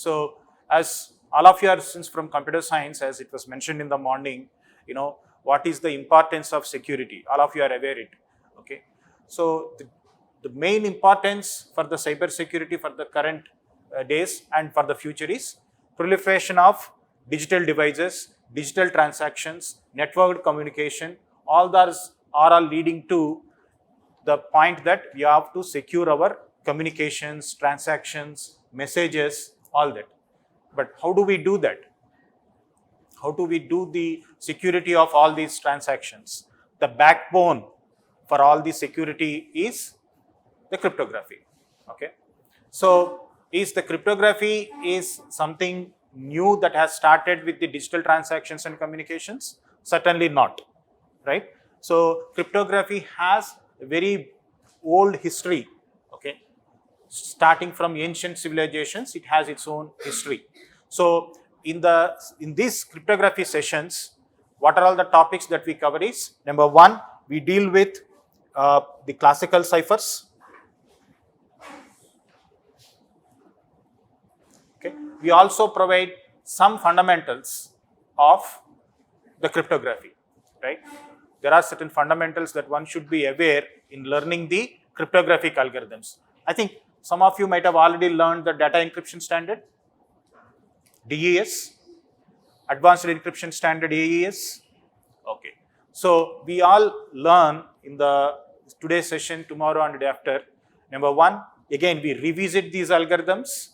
So as all of you are since from computer science, as it was mentioned in the morning, what is the importance of security? All of you are aware it. Okay. So the main importance for the cyber security for the current days and for the future is proliferation of digital devices, digital transactions, networked communication. All those are all leading to the point that we have to secure our communications, transactions, messages, all that. But how do we do that? How do we do the security of all these transactions? The backbone for all the security is the cryptography. Okay. So is the cryptography is something new that has started with the digital transactions and communications? Certainly not, right? So cryptography has a very old history, okay? Starting from ancient civilizations, it has its own history. So in these cryptography sessions, what are all the topics that we cover is, number one, we deal with the classical ciphers. Okay. We also provide some fundamentals of the cryptography, right? There are certain fundamentals that one should be aware in learning the cryptographic algorithms. I think some of you might have already learned the data encryption standard, DES, advanced encryption standard AES. Okay. So we all learn in the today's session, tomorrow and the day after. Number one, again we revisit these algorithms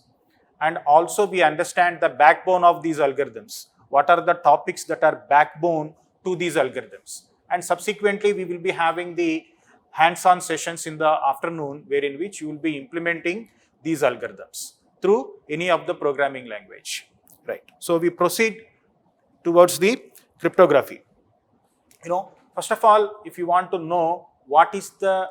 and also we understand the backbone of these algorithms. What are the topics that are backbone to these algorithms? And subsequently we will be having the hands-on sessions in the afternoon wherein which you will be implementing these algorithms through any of the programming language. Right. So we proceed towards the cryptography. First of all, if you want to know what is the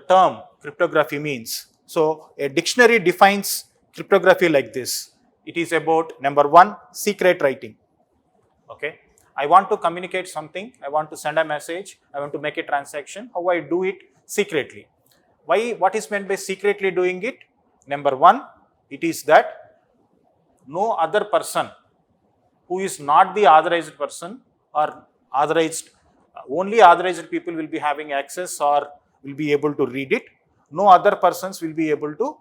term cryptography means. So a dictionary defines cryptography like this. It is about, number one, secret writing. Okay. I want to communicate something. I want to send a message. I want to make a transaction. How I do it? Secretly. Why? What is meant by secretly doing it? Number one, it is that no other person who is not the authorized person or authorized, only authorized people will be having access or will be able to read it. No other persons will be able to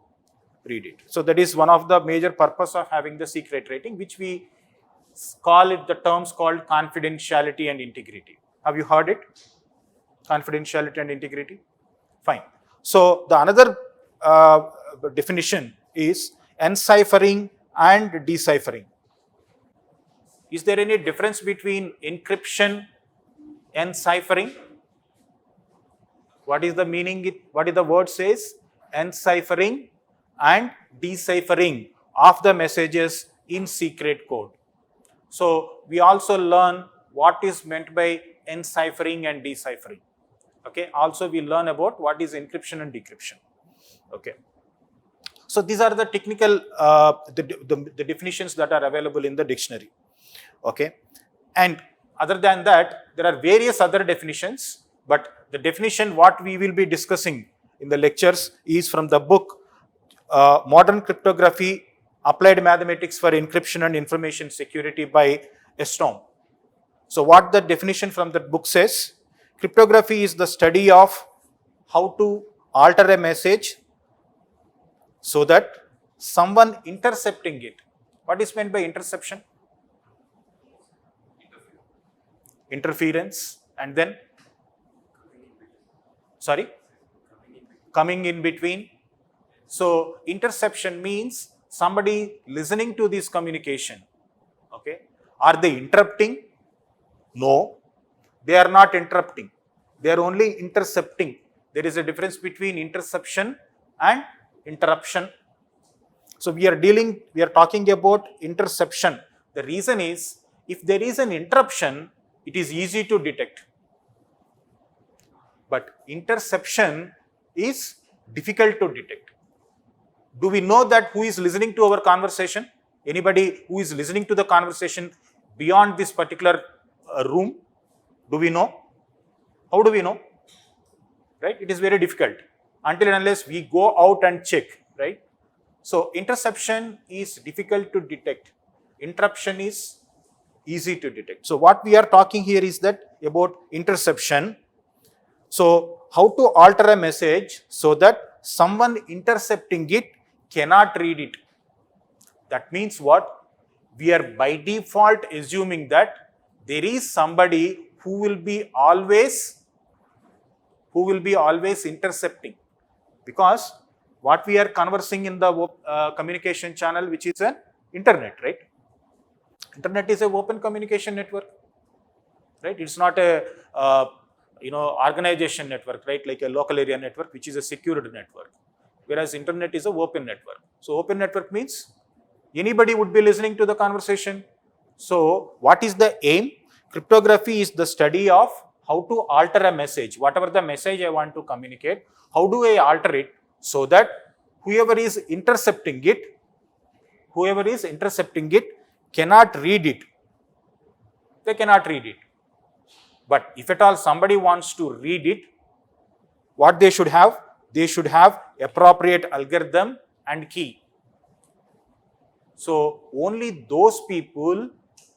read it. So that is one of the major purpose of having the secret writing, which we call it the terms called confidentiality and integrity. Have you heard it? Confidentiality and integrity? Fine. So the another definition is enciphering and deciphering. Is there any difference between encryption and ciphering? What is the meaning? What is the word says? Enciphering and deciphering of the messages in secret code. So we also learn what is meant by enciphering and deciphering. Okay. Also we learn about what is encryption and decryption. Okay. So these are the technical the definitions that are available in the dictionary. Okay. And other than that, there are various other definitions, but the definition what we will be discussing in the lectures is from the book Modern Cryptography, Applied Mathematics for Encryption and Information Security by Estrom. So what the definition from that book says, cryptography is the study of how to alter a message so that someone intercepting it. What is meant by interception? Interference, and then coming in between. So interception means somebody listening to this communication. Okay. Are they interrupting? No, they are not interrupting. They are only intercepting. There is a difference between interception and interruption. So we are talking about interception. The reason is, if there is an interruption, it is easy to detect. But interception is difficult to detect. Do we know that who is listening to our conversation? Anybody who is listening to the conversation beyond this particular room? Do we know? How do we know? Right? It is very difficult until and unless we go out and check, right? So interception is difficult to detect. Interruption is easy to detect. So what we are talking here is that about interception. So how to alter a message so that someone intercepting it cannot read it. That means what? We are by default assuming that there is somebody who will be always intercepting, because what we are conversing in the communication channel, which is an internet, right? Internet is an open communication network, right? It's not a organization network, right? Like a local area network, which is a secured network, whereas internet is an open network. So open network means anybody would be listening to the conversation. So what is the aim? Cryptography is the study of how to alter a message, whatever the message I want to communicate, how do I alter it so that whoever is intercepting it cannot read it. They cannot read it. But if at all somebody wants to read it, what they should have? They should have appropriate algorithm and key. So only those people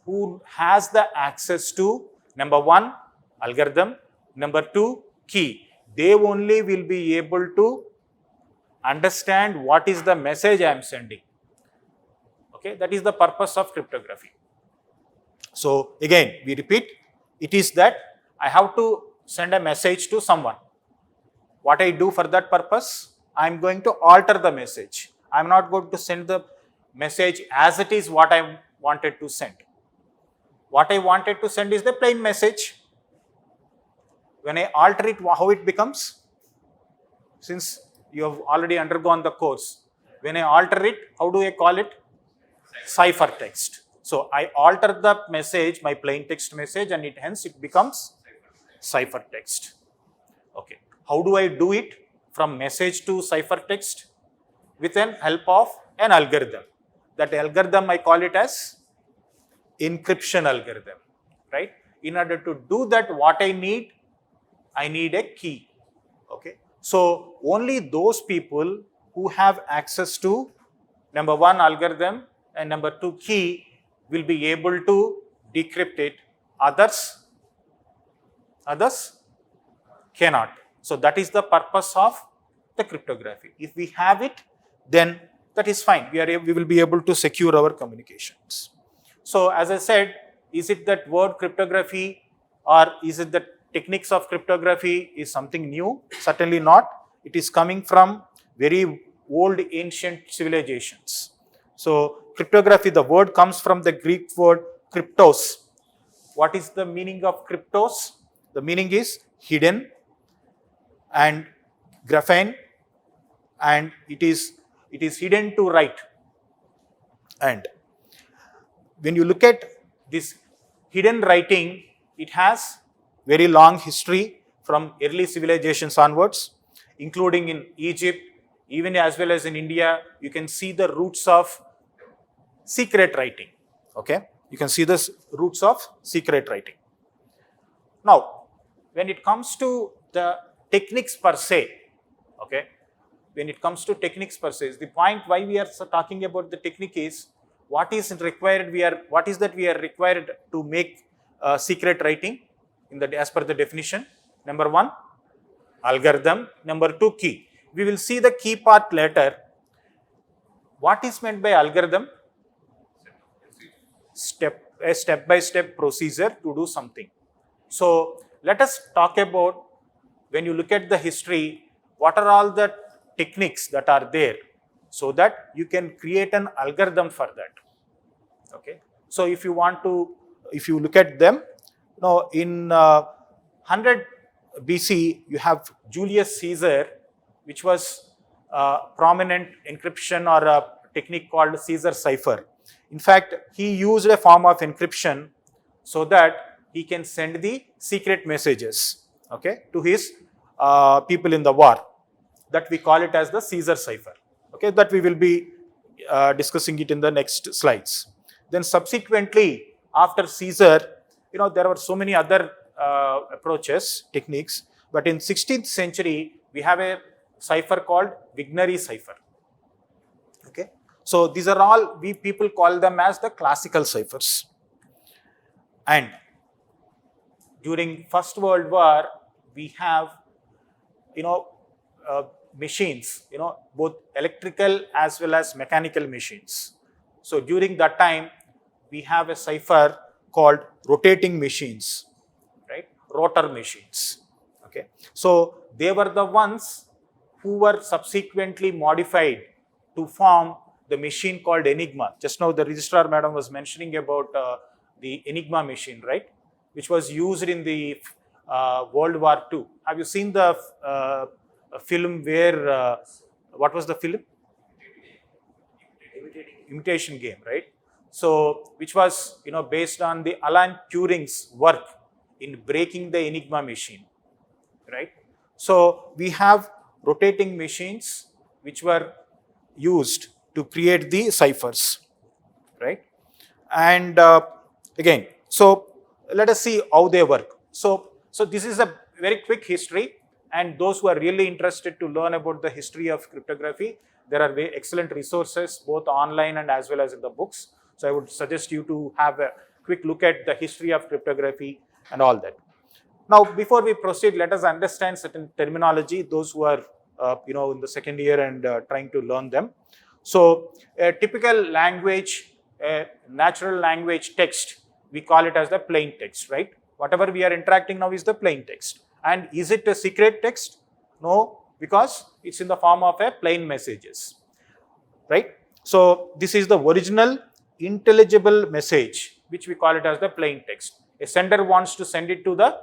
who has the access to number one, algorithm, number two, key, they only will be able to understand what is the message I am sending. Okay, that is the purpose of cryptography. So again, we repeat, it is that I have to send a message to someone. What I do for that purpose? I am going to alter the message. I am not going to send the message as it is what I wanted to send. What I wanted to send is the plain message. When I alter it, how it becomes? Since you have already undergone the course, when I alter it, how do I call it? Ciphertext. So I alter the message, my plain text message, and hence it becomes ciphertext. Okay. How do I do it from message to ciphertext? With the help of an algorithm. That algorithm I call it as encryption algorithm, right? In order to do that, what I need a key. Okay. So only those people who have access to number one, algorithm, and number two, key, will be able to decrypt it. Others cannot. So that is the purpose of the cryptography. If we have it, then that is fine. We will be able to secure our communications. So as I said, is it that word cryptography, or is it that techniques of cryptography is something new? Certainly not. It is coming from very old ancient civilizations. So cryptography, the word comes from the Greek word cryptos. What is the meaning of cryptos? The meaning is hidden and graphene, and it is hidden to write. And when you look at this hidden writing, it has very long history from early civilizations onwards, including in Egypt, even as well as in India. You can see the roots of secret writing. Okay, you can see the roots of secret writing. Now, when it comes to the techniques per se, okay, when it comes to techniques per se, the point why we are talking about the technique is what is required. What is that we are required to make secret writing as per the definition? Number one, algorithm. Number two, key. We will see the key part later. What is meant by algorithm? A step-by-step procedure to do something. So let us talk about, when you look at the history, what are all the techniques that are there, so that you can create an algorithm for that. Okay. So if you look at them, in 100 BC, you have Julius Caesar, which was prominent encryption or a technique called Caesar cipher. In fact, he used a form of encryption so that he can send the secret messages, okay, to his people in the war. That we call it as the Caesar cipher. Okay, that we will be discussing it in the next slides. Then subsequently, after Caesar, there were so many other approaches, techniques, but in 16th century, we have a cipher called Vigneri cipher. Okay, So these are all, we people call them as the classical ciphers. And during First World War, we have, machines, both electrical as well as mechanical machines. So during that time, we have a cipher called rotating machines, right? Rotor machines. Okay. So they were the ones who were subsequently modified to form the machine called Enigma. Just now the registrar madam was mentioning about the Enigma machine, right? Which was used in the World War II. Have you seen the film where, what was the film? Imitation Game, right? So, which was, based on the Alan Turing's work in breaking the Enigma machine, right? So, we have rotating machines which were used to create the ciphers, right? And again, so let us see how they work. So this is a very quick history, and those who are really interested to learn about the history of cryptography, there are very excellent resources both online and as well as in the books. So I would suggest you to have a quick look at the history of cryptography and all that. Now, before we proceed, let us understand certain terminology, those who are in the second year and trying to learn them. So a typical language, a natural language text, we call it as the plain text, right? Whatever we are interacting now is the plain text. And is it a secret text? No, because it's in the form of a plain messages, right? So this is the original intelligible message, which we call it as the plain text. A sender wants to send it to the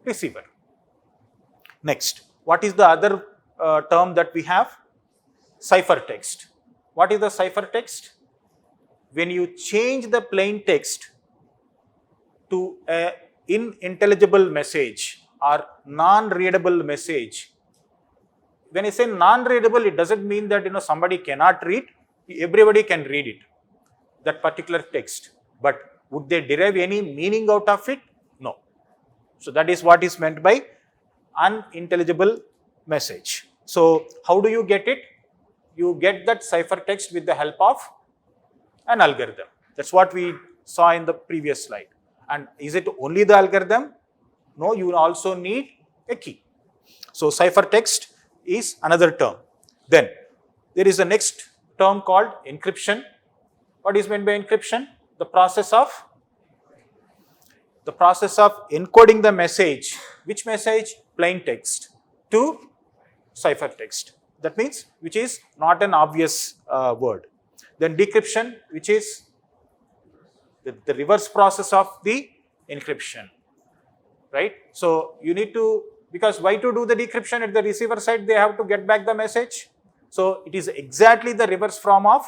receiver. Next, what is the other term that we have? Ciphertext. What is the ciphertext? When you change the plain text to an unintelligible message or non-readable message. When I say non-readable, it doesn't mean that somebody cannot read. Everybody can read it, that particular text. But would they derive any meaning out of it? No. So that is what is meant by unintelligible message. So how do you get it? You get that ciphertext with the help of an algorithm. That's what we saw in the previous slide. And is it only the algorithm? No, you also need a key. So ciphertext is another term. Then there is a next term called encryption. What is meant by encryption? The process of encoding the message. Which message? Plain text to ciphertext. That means which is not an obvious word. Then decryption, which is the reverse process of the encryption, right? So you need to, because why to do the decryption at the receiver side, they have to get back the message. So it is exactly the reverse form of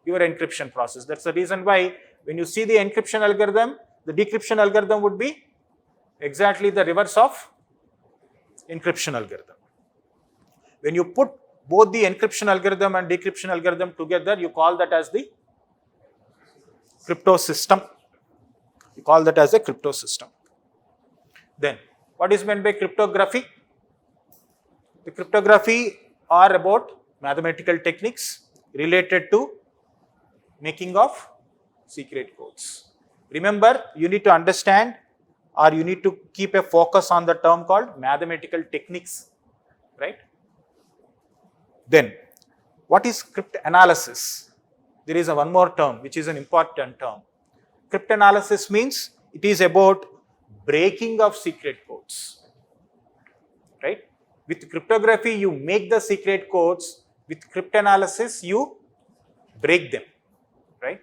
your encryption process. That's the reason why when you see the encryption algorithm, the decryption algorithm would be exactly the reverse of encryption algorithm. When you put both the encryption algorithm and decryption algorithm together, you call that as the crypto system. You call that as a crypto system. Then, what is meant by cryptography? The cryptography are about mathematical techniques related to making of secret codes. Remember, you need to understand, or you need to keep a focus on the term called mathematical techniques, right? Then, what is cryptanalysis? There is one more term which is an important term. Cryptanalysis means it is about breaking of secret codes, right? With cryptography, you make the secret codes. With cryptanalysis, you break them, right?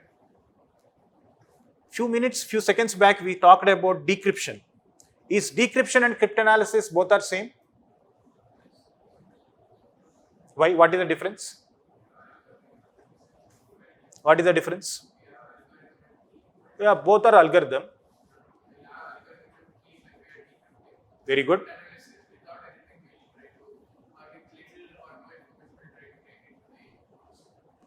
Few seconds back, we talked about decryption. Is decryption and cryptanalysis both are same? Why? What is the difference? What is the difference? Yeah, both are algorithm. Very good.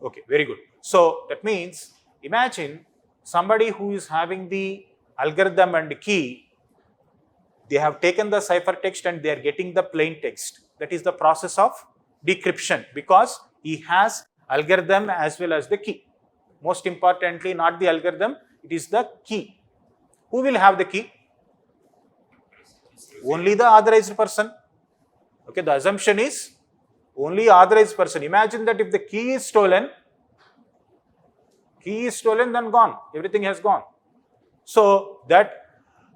Okay, very good. So that means, imagine somebody who is having the algorithm and the key, they have taken the ciphertext and they are getting the plain text. That is the process of decryption, because he has algorithm as well as the key. Most importantly, not the algorithm, it is the key. Who will have the key? Only the authorized person. Okay, the assumption is only authorized person. Imagine that if the key is stolen, then gone. Everything has gone. So that,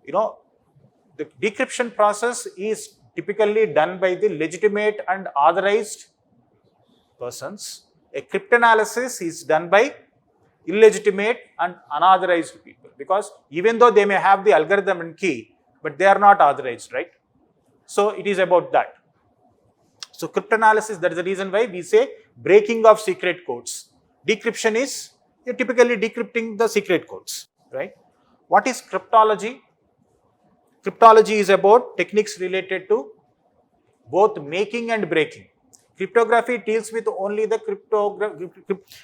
the decryption process is typically done by the legitimate and authorized persons. A cryptanalysis is done by illegitimate and unauthorized people, because even though they may have the algorithm and key, but they are not authorized, right? So it is about that. So cryptanalysis, that is the reason why we say breaking of secret codes. Decryption is typically decrypting the secret codes, right? What is cryptology? Cryptology is about techniques related to both making and breaking. Cryptography deals with only the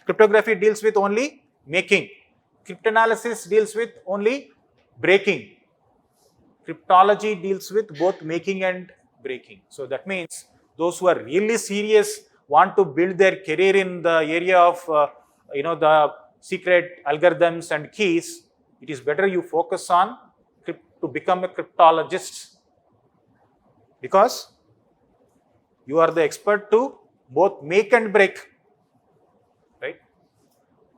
cryptography deals with only making. Cryptanalysis deals with only breaking. Cryptology deals with both making and breaking. So that means those who are really serious, want to build their career in the area of the secret algorithms and keys, it is better you focus on to become a cryptologist, because you are the expert to both make and break, right?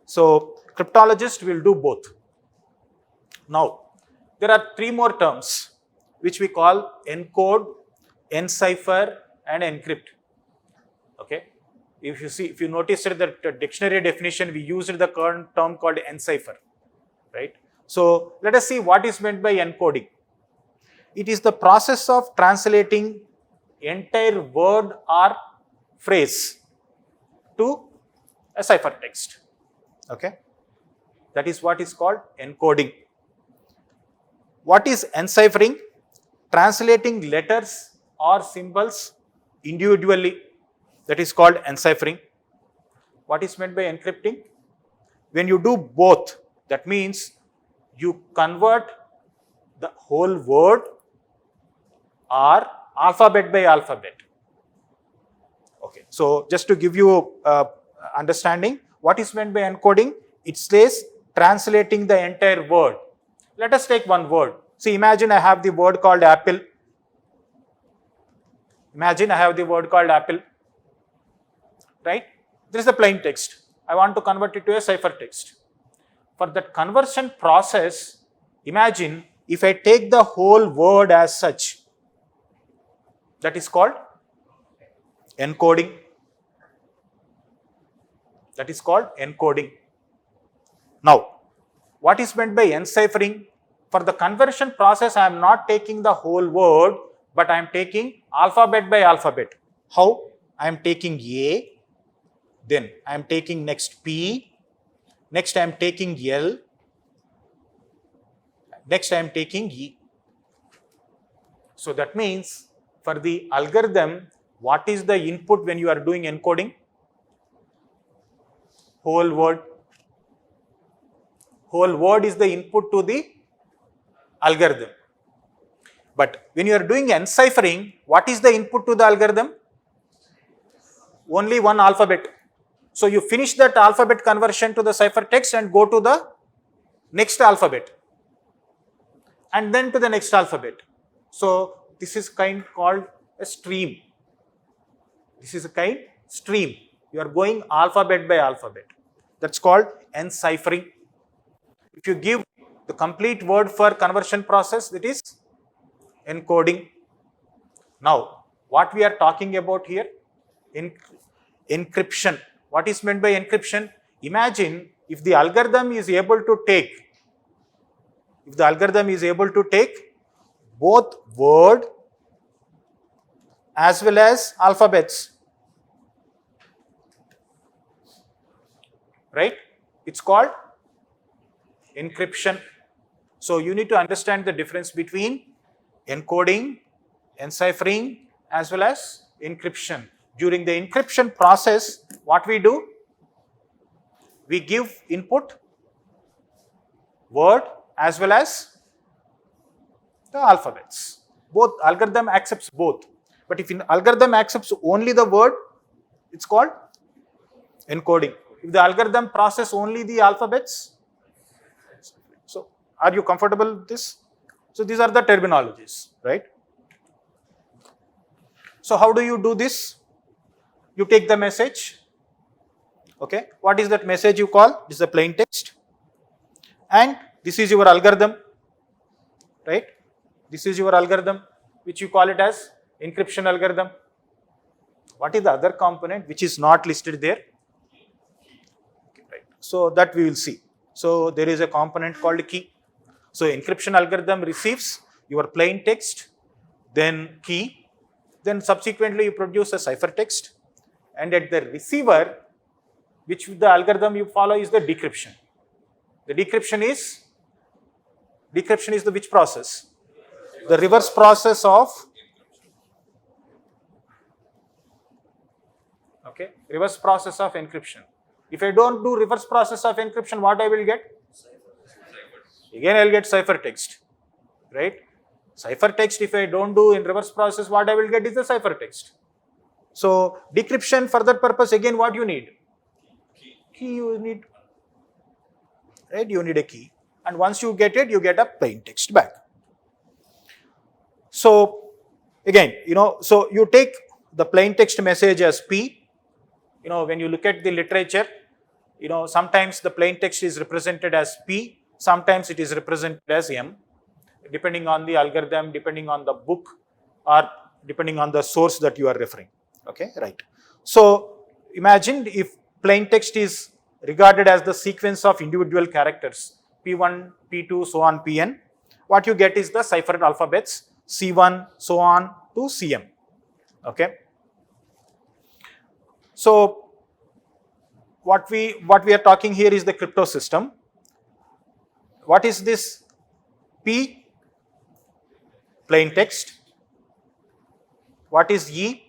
So cryptologist will do both. Now, there are three more terms which we call encode, encipher, and encrypt. Okay, if you noticed that the dictionary definition, we used the current term called encipher, right? So let us see what is meant by encoding. It is the process of translating entire word or phrase to a ciphertext. Okay, that is what is called encoding. What is enciphering? Translating letters or symbols individually, that is called enciphering. What is meant by encrypting? When you do both, that means you convert the whole word or alphabet by alphabet. Okay, so just to give you understanding, what is meant by encoding? It says translating the entire word. Let us take one word. See, imagine I have the word called apple. Imagine I have the word called apple, right? This is the plain text. I want to convert it to a ciphertext. For that conversion process, imagine if I take the whole word as such, that is called encoding. That is called encoding. Now, what is meant by enciphering? For the conversion process, I am not taking the whole word, but I am taking alphabet by alphabet. How? I am taking A, then I am taking next P, next I am taking L, next I am taking E. So that means for the algorithm, what is the input when you are doing encoding? Whole word. Whole word is the input to the algorithm. But when you are doing enciphering, what is the input to the algorithm? Only one alphabet. So you finish that alphabet conversion to the ciphertext and go to the next alphabet, and then to the next alphabet. So this is kind called a stream. This is a kind stream. You are going alphabet by alphabet. That's called enciphering. If you give the complete word for conversion process, that is encoding. Now, what we are talking about here? Encryption. What is meant by encryption? Imagine if the algorithm is able to take, both word as well as alphabets, right? It's called encryption. So you need to understand the difference between encoding, enciphering, as well as encryption. During the encryption process, what we do? We give input, word, as well as the alphabets. Both algorithm accepts both. But if an algorithm accepts only the word, it's called Encoding. If the algorithm process only the alphabets, so are you comfortable with this? So these are the terminologies, right? So how do you do this? You take the message. Okay, what is that message you call? This is a plain text, and this is your algorithm, right? This is your algorithm, which you call it as encryption algorithm. What is the other component which is not listed there? Okay, right. So that we will see. So there is a component called key. So encryption algorithm receives your plain text, then key, then subsequently you produce a ciphertext, and at the receiver, which the algorithm you follow is the decryption. The decryption is the which process? The reverse process of, okay, reverse process of encryption. If I don't do reverse process of encryption, what I will get? Again, I will get ciphertext, right? Ciphertext, if I don't do in reverse process, what I will get is the ciphertext. So decryption, for that purpose, again, what you need? Key you need, right? You need a key, and once you get it, you get a plain text back. So again, so you take the plain text message as P. When you look at the literature, sometimes the plain text is represented as P, sometimes it is represented as M, depending on the algorithm, depending on the book, or depending on the source that you are referring. Okay, right. So imagine if plain text is regarded as the sequence of individual characters, P1, P2, so on, Pn. What you get is the cipher alphabets, C1, so on to Cm. Okay. So what we are talking here is the crypto system. What is this? P, plain text. What is E?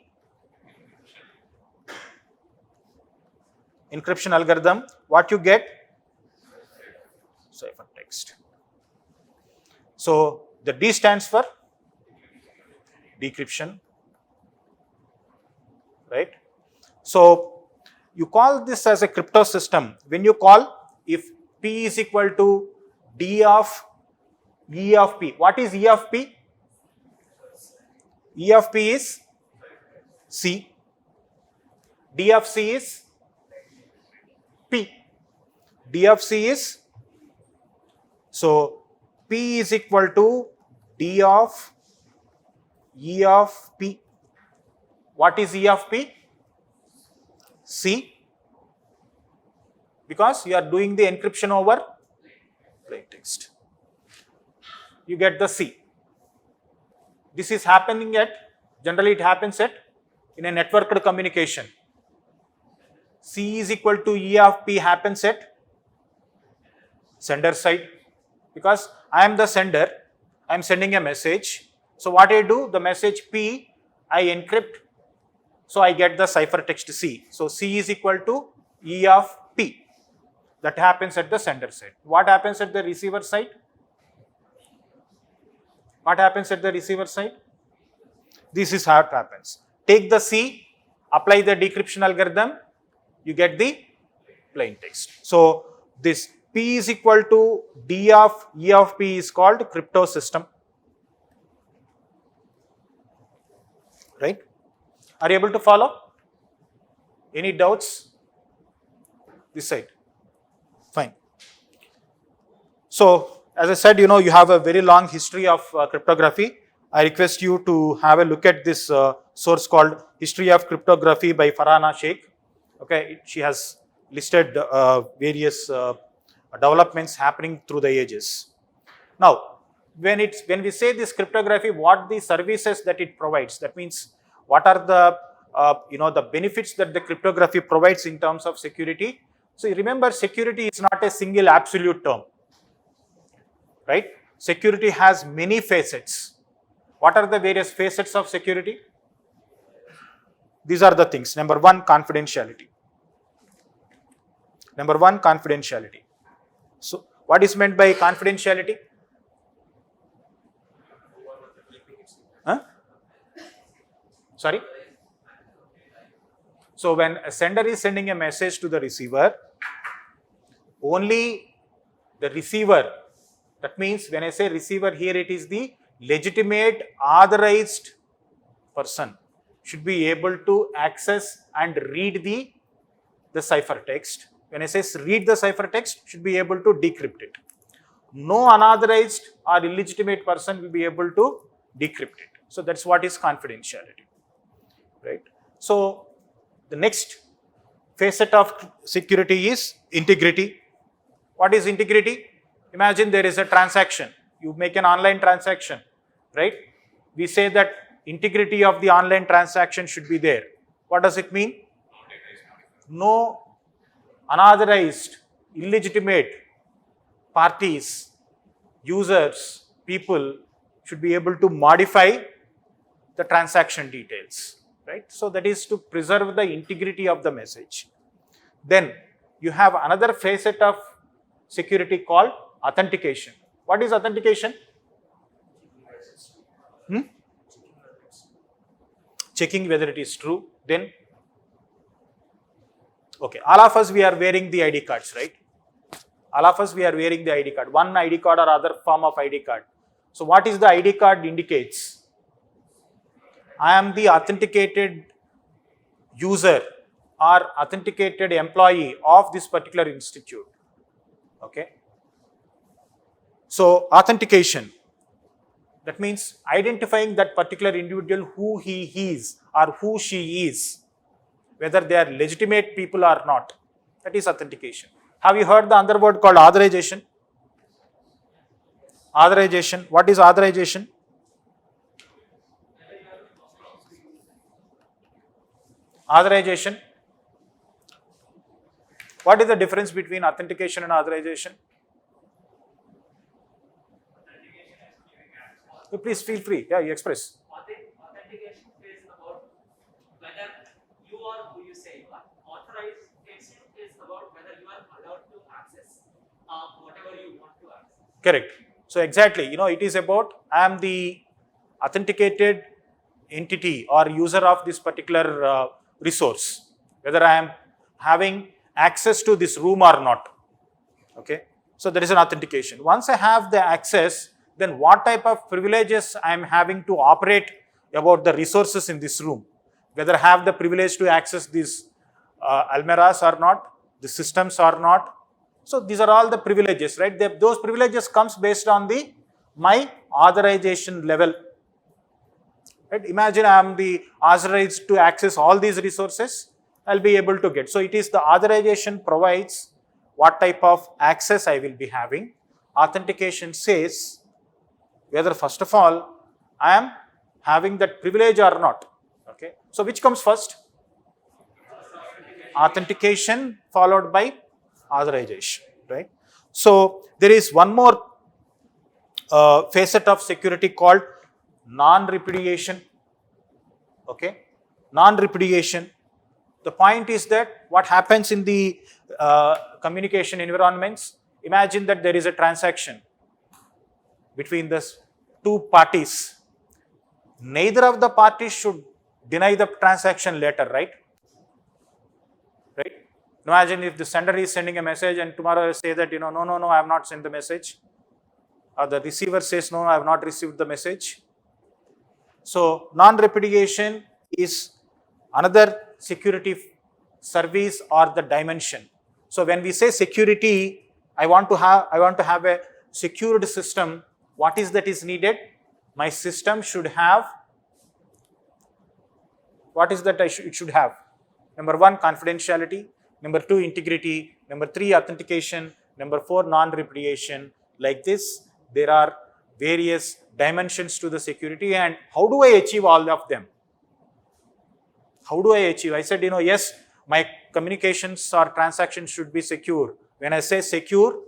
Encryption algorithm. What you get? Ciphertext. So the D stands for decryption, right? So you call this as a crypto system when you call if P is equal to D of E of P. What is E of P? E of P is C. D of C is P. D of C is, so P is equal to D of E of P. What is E of P? C. Because you are doing the encryption over plain text. You get the C. This is happening at, generally it happens at, in a networked communication. C is equal to E of P happens at sender side, because I am the sender, I am sending a message. So what I do, the message P, I encrypt, so I get the ciphertext C. So C is equal to E of P. That happens at the sender side. What happens at the receiver side? What happens at the receiver side? This is how it happens. Take the C, apply the decryption algorithm, you get the plain text. So this P is equal to D of E of P is called crypto system. Right? Are you able to follow? Any doubts? This side. Fine. So as I said, you have a very long history of cryptography. I request you to have a look at this source called History of Cryptography by Farhana Sheikh. Okay, she has listed various developments happening through the ages. Now, when we say this cryptography, what the services that it provides, that means what are the the benefits that the cryptography provides in terms of security. So remember, security is not a single absolute term, right? Security has many facets. What are the various facets of security? These are the things. Number one, confidentiality. Number one, confidentiality. So what is meant by confidentiality? Huh? Sorry? So when a sender is sending a message to the receiver, only the receiver, that means when I say receiver here, it is the legitimate authorized person should be able to access and read the ciphertext. When I say read the ciphertext, should be able to decrypt it. No unauthorized or illegitimate person will be able to decrypt it. So that's what is confidentiality, right? So the next facet of security is integrity. What is integrity? Imagine there is a transaction. You make an online transaction, right? We say that integrity of the online transaction should be there. What does it mean? No unauthorized, illegitimate parties, users, people should be able to modify the transaction details, right? So that is to preserve the integrity of the message. Then you have another facet of security called authentication. What is authentication? Checking whether it is true. Then, okay, all of us, we are wearing the ID cards, right? All of us, we are wearing the ID card. One ID card or other form of ID card. So what is the ID card indicates? I am the authenticated user or authenticated employee of this particular institute. Okay. So authentication, that means identifying that particular individual, who he is or who she is, whether they are legitimate people or not. That is authentication. Have you heard the other word called authorization? Authorization. What is authorization? Authorization. What is the difference between authentication and authorization? Please feel free. Yeah, you express. Authentication is about whether you are who you say you are. Authorization is about whether you are allowed to access whatever you want to access. Correct. So exactly, it is about I am the authenticated entity or user of this particular resource, whether I am having access to this room or not. Okay. So there is an authentication. Once I have the access, then what type of privileges I am having to operate about the resources in this room, whether I have the privilege to access these almirahs or not, the systems or not. So these are all the privileges, right? Those privileges comes based on my authorization level. Right? Imagine I am the authorized to access all these resources, I'll be able to get. So it is the authorization provides what type of access I will be having. Authentication says whether first of all I am having that privilege or not. Okay. So which comes first? Authentication followed by authorization, right? So there is one more facet of security called non-repudiation. Okay. Non-repudiation. The point is that what happens in the communication environments, imagine that there is a transaction between the two parties. Neither of the parties should deny the transaction later, right? Right? Imagine if the sender is sending a message and tomorrow I say that, no, I have not sent the message. Or the receiver says, no, I have not received the message. So non-repudiation is another security service or the dimension. So when we say security, I want to have a secured system. What is that is needed? My system should have, what is that it should have? Number 1, confidentiality. Number 2, integrity. Number 3, authentication. Number 4, non-repudiation. Like this, there are various dimensions to the security. And how do I achieve all of them? How do I achieve? I said, yes, my communications or transactions should be secure. When I say secure,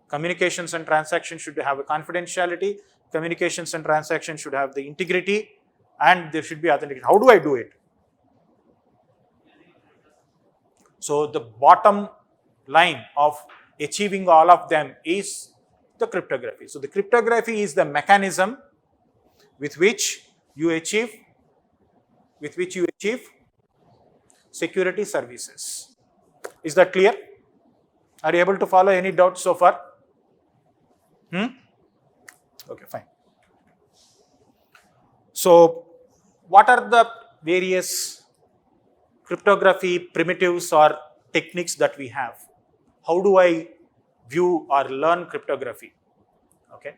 communications and transactions should have a confidentiality, communications and transactions should have the integrity, and there should be authentication. How do I do it? So the bottom line of achieving all of them is the cryptography. So the cryptography is the mechanism with which you achieve security services. Is that clear? Are you able to follow? Any doubts so far? Okay, fine. So, what are the various cryptography primitives or techniques that we have? How do I view or learn cryptography? Okay.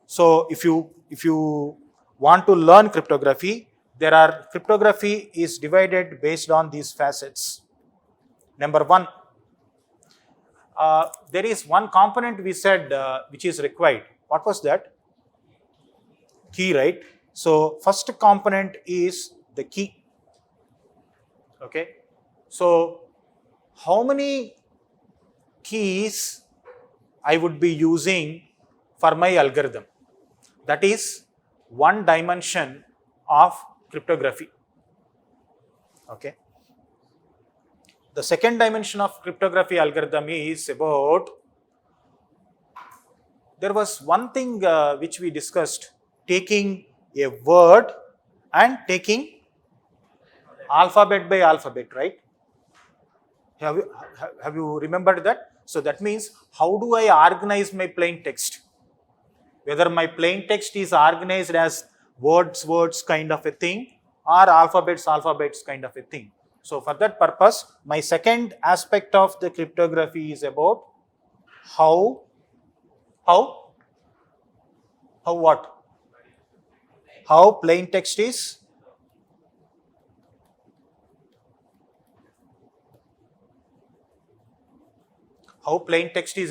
So, if you want to learn cryptography, cryptography is divided based on these facets. Number one, there is one component we said which is required. What was that? Key, right? So, first component is the key. Okay. So, how many keys I would be using for my algorithm? That is one dimension of cryptography. Okay. The second dimension of cryptography algorithm is about, there was one thing which we discussed, taking a word and taking alphabet by alphabet, right? Have you remembered that? So that means, how do I organize my plain text? Whether my plain text is organized as words kind of a thing, or alphabets kind of a thing. So for that purpose, my second aspect of the cryptography is about how what? How plain text is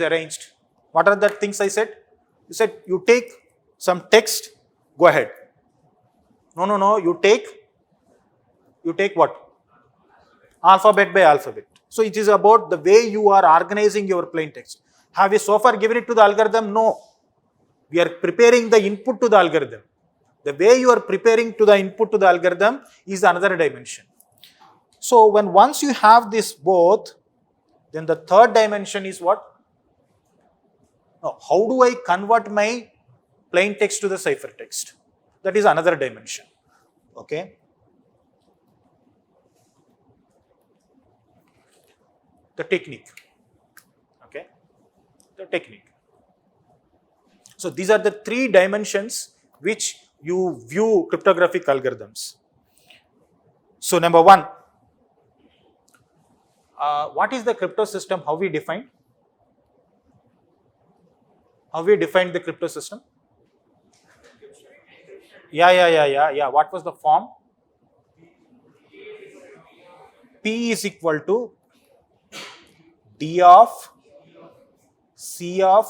arranged. What are the things I said? You said you take some text, go ahead. No, you take what? Alphabet by alphabet. So it is about the way you are organizing your plain text. Have we so far given it to the algorithm? No. We are preparing the input to the algorithm. The way you are preparing to the input to the algorithm is another dimension. So once you have this both, then the third dimension is what? Now, how do I convert my plain text to the ciphertext? That is another dimension. Okay. The technique. Okay. The technique. So these are the three dimensions which you view cryptographic algorithms. So number one, what is the crypto system? How we define? How we defined the crypto system? Yeah. What was the form? P is equal to D of C of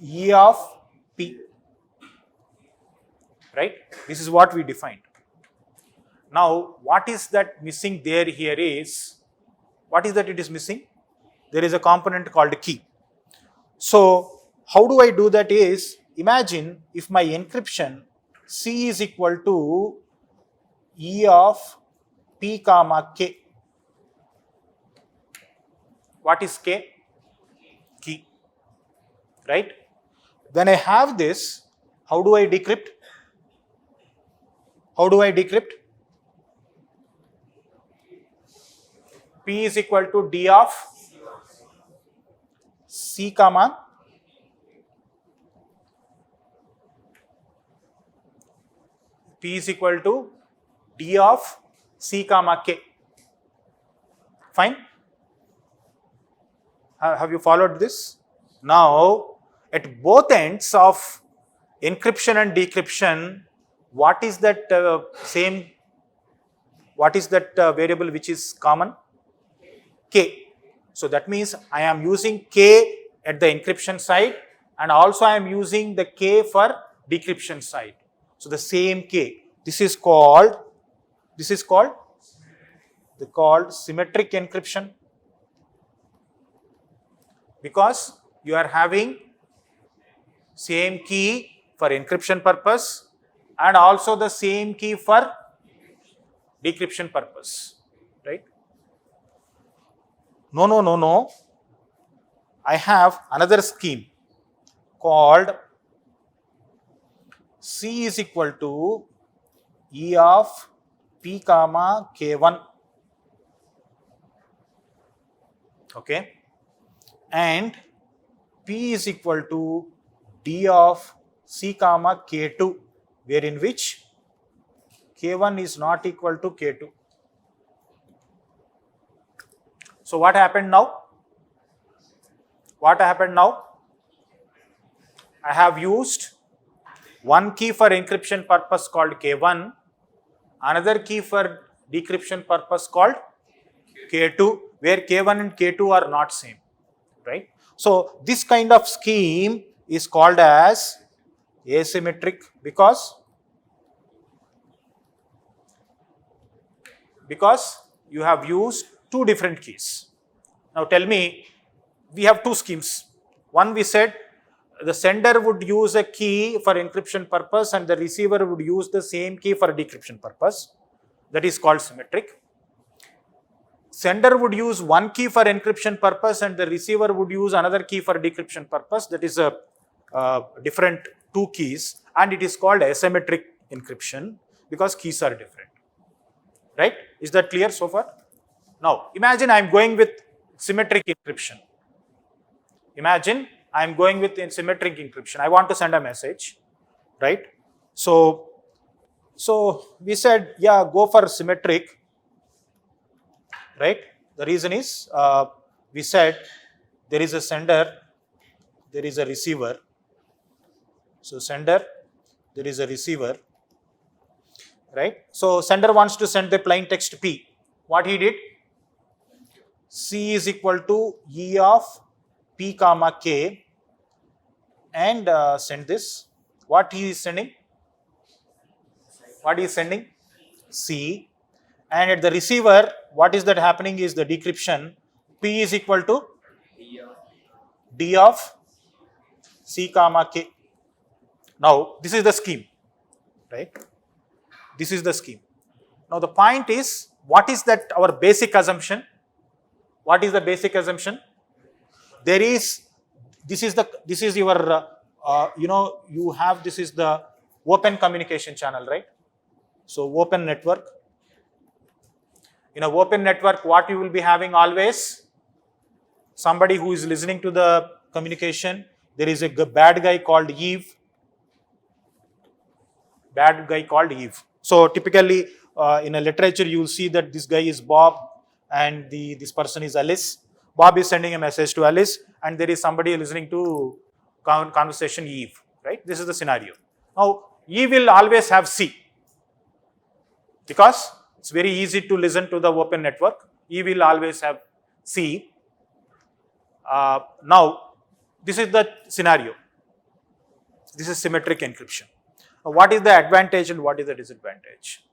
E of P. Right? This is what we defined. Now, what is that missing there here is, what is that it is missing? There is a component called key. So, how do I do that is, imagine if my encryption C is equal to E of P comma K. What is K? Key. Right? When I have this, how do I decrypt? How do I decrypt? P is equal to D of C comma P is equal to D of C comma K. Fine? Have you followed this? Now, at both ends of encryption and decryption, what is that variable which is common? K. So that means I am using K at the encryption side, and also I am using the K for decryption side. So the same K. This is called symmetric encryption, because you are having same key for encryption purpose and also the same key for decryption purpose, right? No. I have another scheme called C is equal to E of P comma K1. Okay, and P is equal to D of C comma K2, where in which K1 is not equal to K2. So what happened now? What happened now? I have used one key for encryption purpose called K1, another key for decryption purpose called K2, where K1 and K2 are not same, right? So this kind of scheme is called as asymmetric because you have used two different keys. Now tell me, we have two schemes. One, we said the sender would use a key for encryption purpose and the receiver would use the same key for decryption purpose. That is called symmetric. Sender would use one key for encryption purpose and the receiver would use another key for decryption purpose. That is a different two keys, and it is called asymmetric encryption because keys are different. Right? Is that clear so far? Now, imagine I am going with symmetric encryption. Imagine I am going with symmetric encryption. I want to send a message, right? So we said, yeah, go for symmetric, right? The reason is, we said there is a sender, there is a receiver. So sender, there is a receiver, right? So sender wants to send the plain text P. What he did? C is equal to E of P comma K and send this. What he is sending? What he is sending? C. And at the receiver, what is that happening is the decryption. P is equal to D of C comma K. Now, this is the scheme, right? This is the scheme. Now, the point is, what is that our basic assumption? What is the basic assumption? There is, this is your, you have, this is the open communication channel, right? So, open network. In an open network, what you will be having always? Somebody who is listening to the communication. There is a bad guy called Eve. Bad guy called Eve. So typically in a literature you will see that this guy is Bob and this person is Alice. Bob is sending a message to Alice and there is somebody listening to conversation Eve, right? This is the scenario. Now Eve will always have C because it's very easy to listen to the open network. Eve will always have C. Now this is the scenario. This is symmetric encryption. What is the advantage and what is the disadvantage?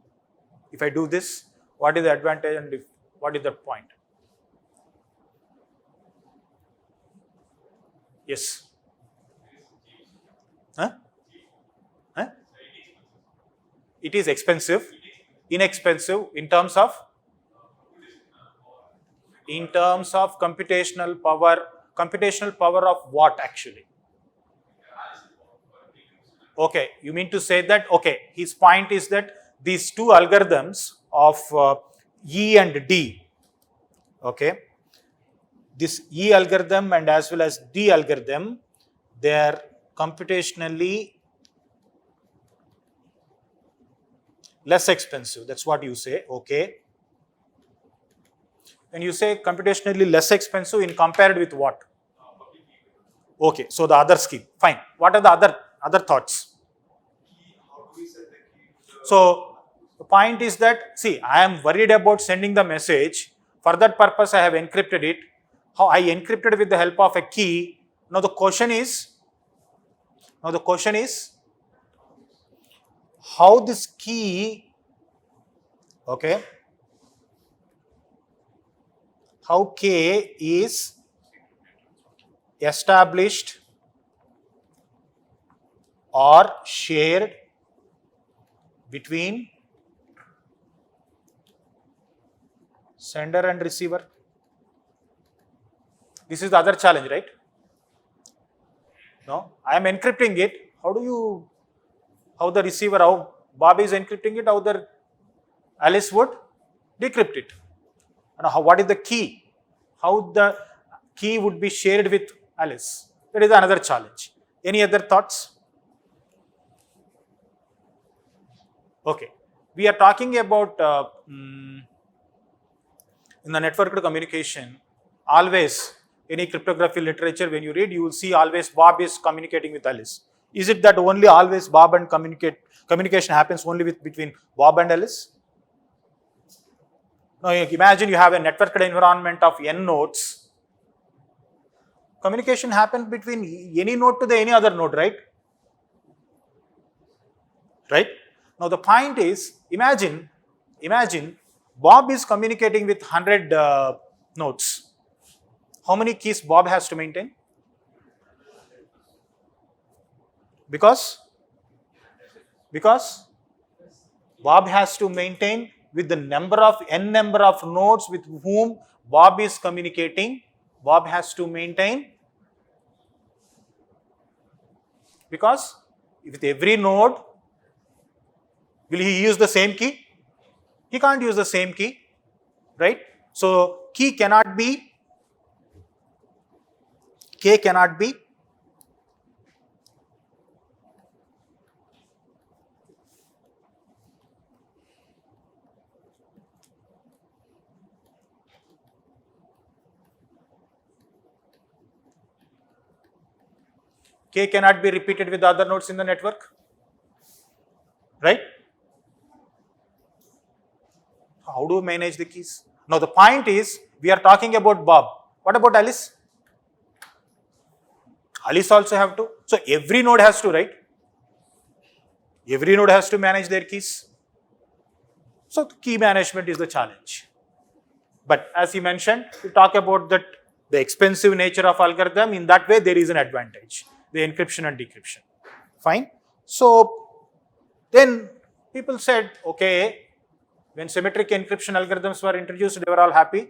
If I do this, what is the advantage and what is the point? Yes? Huh? Huh? It is expensive, inexpensive in terms of computational power of what actually? Okay, you mean to say that, okay, his point is that these two algorithms of E and D, okay, this E algorithm and as well as D algorithm, they are computationally less expensive. That's what you say, okay. When you say computationally less expensive in compared with what? Okay, so the other scheme, fine. What are the other thoughts? So the point is that, see, I am worried about sending the message. For that purpose, I have encrypted it. How I encrypted with the help of a key. Now the question is how this key, okay, how K is established or shared between sender and receiver. This is the other challenge, right? No, I am encrypting it. How the receiver, how Bob is encrypting it, how the Alice would decrypt it. And what is the key? How the key would be shared with Alice. That is another challenge. Any other thoughts? Okay. We are talking about in the networked communication, always any cryptography literature, when you read, you will see always Bob is communicating with Alice. Is it that only always Bob and communication happens only between Bob and Alice? Now imagine you have a networked environment of n nodes. Communication happens between any node to the any other node, right? Right? Now the point is, imagine Bob is communicating with 100 nodes. How many keys Bob has to maintain? Because Bob has to maintain with the n number of nodes with whom Bob is communicating. Bob has to maintain, because with every node, will he use the same key? He can't use the same key, right? So K cannot be repeated with the other nodes in the network, right? How do we manage the keys? Now the point is, we are talking about Bob. What about Alice? Alice also have to. So every node has to, right? Every node has to manage their keys. So key management is the challenge. But as he mentioned, we talk about that the expensive nature of algorithm. In that way, there is an advantage, the encryption and decryption. Fine. So then people said, okay, when symmetric encryption algorithms were introduced, they were all happy.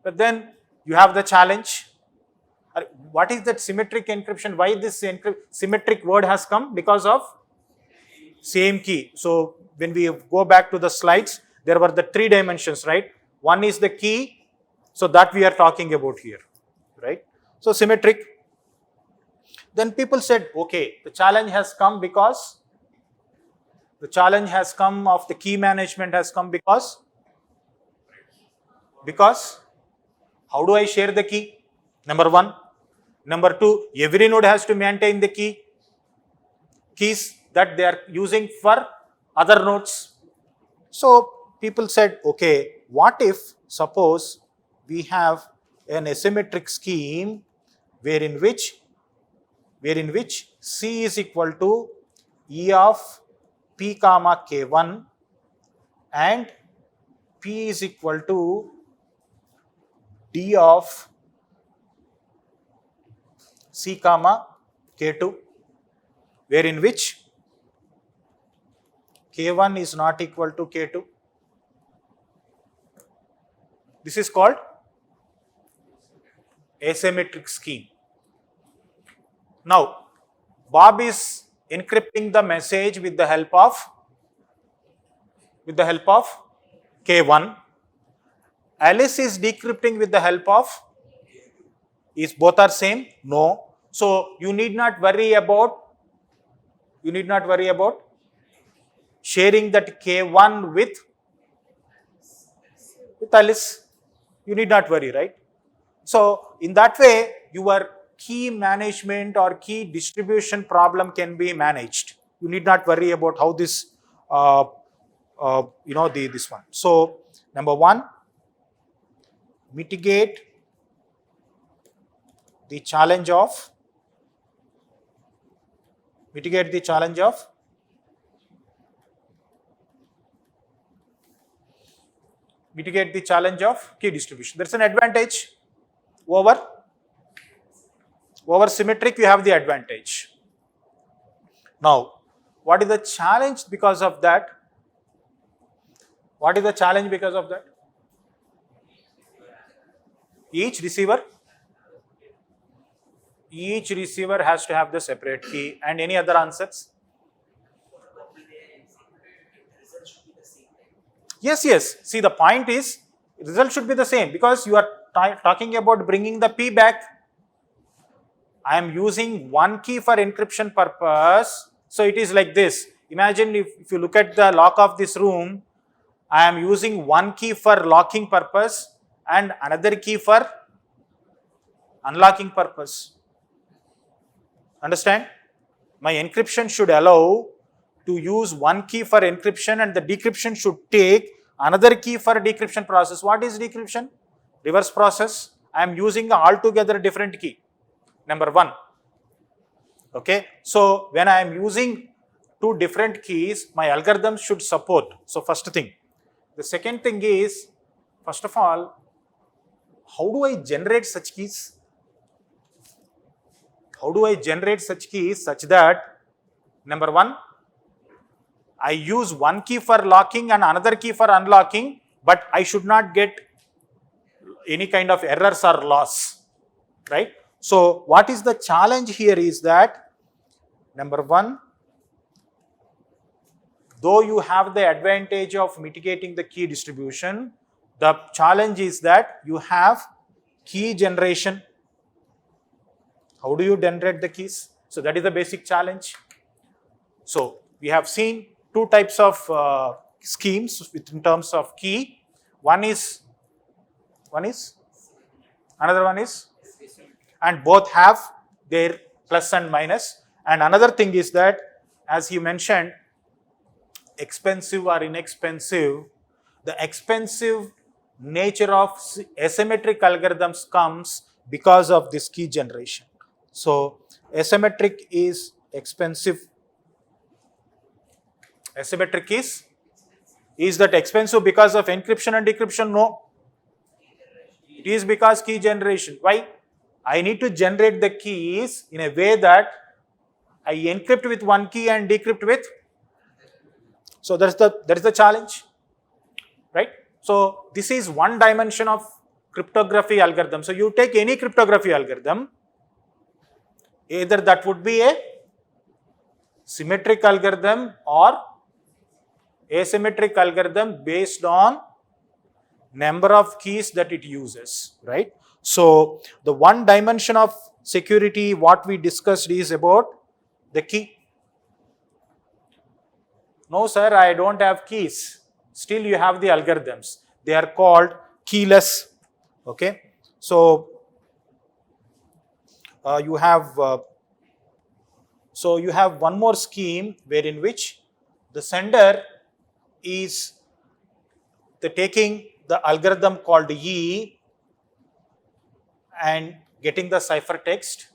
But then you have the challenge. What is that symmetric encryption? Why this symmetric word has come? Because of same key. So when we go back to the slides, there were the 3 dimensions, right? One is the key. So that we are talking about here, right? So symmetric. Then people said, okay, the challenge has come because of the key management has come because how do I share the key? Number 1. Number 2, every node has to maintain the keys that they are using for other nodes. So people said, okay, what if suppose we have an asymmetric scheme wherein which C is equal to E of P comma K1 and P is equal to D of C comma K2, wherein which K1 is not equal to K2. This is called asymmetric scheme. Now, Bob is encrypting the message with the help of K1. Alice is decrypting with the help of, is both are same? No. So you need not worry about sharing that K1 with Alice. You need not worry, right? So in that way, your key management or key distribution problem can be managed. You need not worry about how this, this one. So number 1, mitigate the challenge of key distribution. That's an advantage over symmetric. You have the advantage. Now, what is the challenge because of that? Each receiver has to have the separate key. And any other answers? Yes. See, the point is, result should be the same because you are talking about bringing the P back. I am using one key for encryption purpose. So it is like this. Imagine if you look at the lock of this room, I am using one key for locking purpose and another key for unlocking purpose. Understand? My encryption should allow to use one key for encryption and the decryption should take another key for decryption process. What is decryption? Reverse process. I am using an altogether different key. Number one. Okay. So when I am using two different keys, my algorithm should support. So first thing. The second thing is, first of all, how do I generate such keys? How do I generate such keys such that, number one, I use one key for locking and another key for unlocking, but I should not get any kind of errors or loss, right? So what is the challenge here is that, number one, though you have the advantage of mitigating the key distribution, the challenge is that you have key generation. How do you generate the keys? So that is the basic challenge. So we have seen two types of schemes in terms of key. Another one is, and both have their plus and minus. And another thing is that, as you mentioned, expensive or inexpensive, the expensive nature of asymmetric algorithms comes because of this key generation. So asymmetric is expensive. Asymmetric is that expensive because of encryption and decryption? No. It is because key generation. Why? I need to generate the keys in a way that I encrypt with one key and decrypt with. So that is the challenge, right? So this is one dimension of cryptography algorithm. So you take any cryptography algorithm, either that would be a symmetric algorithm or asymmetric algorithm based on number of keys that it uses, right? So the one dimension of security what we discussed is about the key. No sir, I don't have keys. Still you have the algorithms. They are called keyless. Okay. So you have one more scheme wherein which the sender is taking the algorithm called E and getting the ciphertext,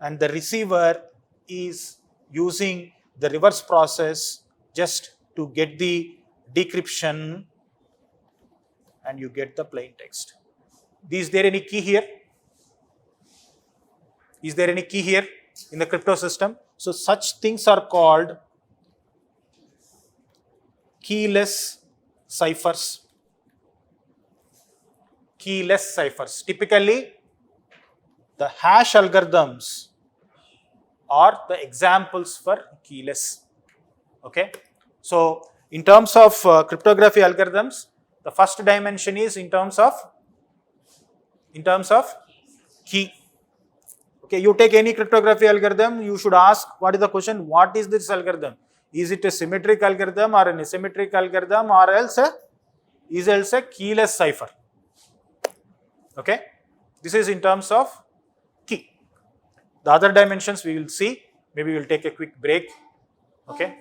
and the receiver is using the reverse process just to get the decryption and you get the plain text. Is there any key here? Is there any key here in the crypto system? So such things are called keyless ciphers. Keyless ciphers. Typically, the hash algorithms are the examples for keyless. Okay. So in terms of cryptography algorithms, the first dimension is in terms of key. Okay, you take any cryptography algorithm, you should ask what is the question, what is this algorithm? Is it a symmetric algorithm or an asymmetric algorithm or else a keyless cipher? Okay, this is in terms of key. The other dimensions we will see, maybe we will take a quick break. Okay.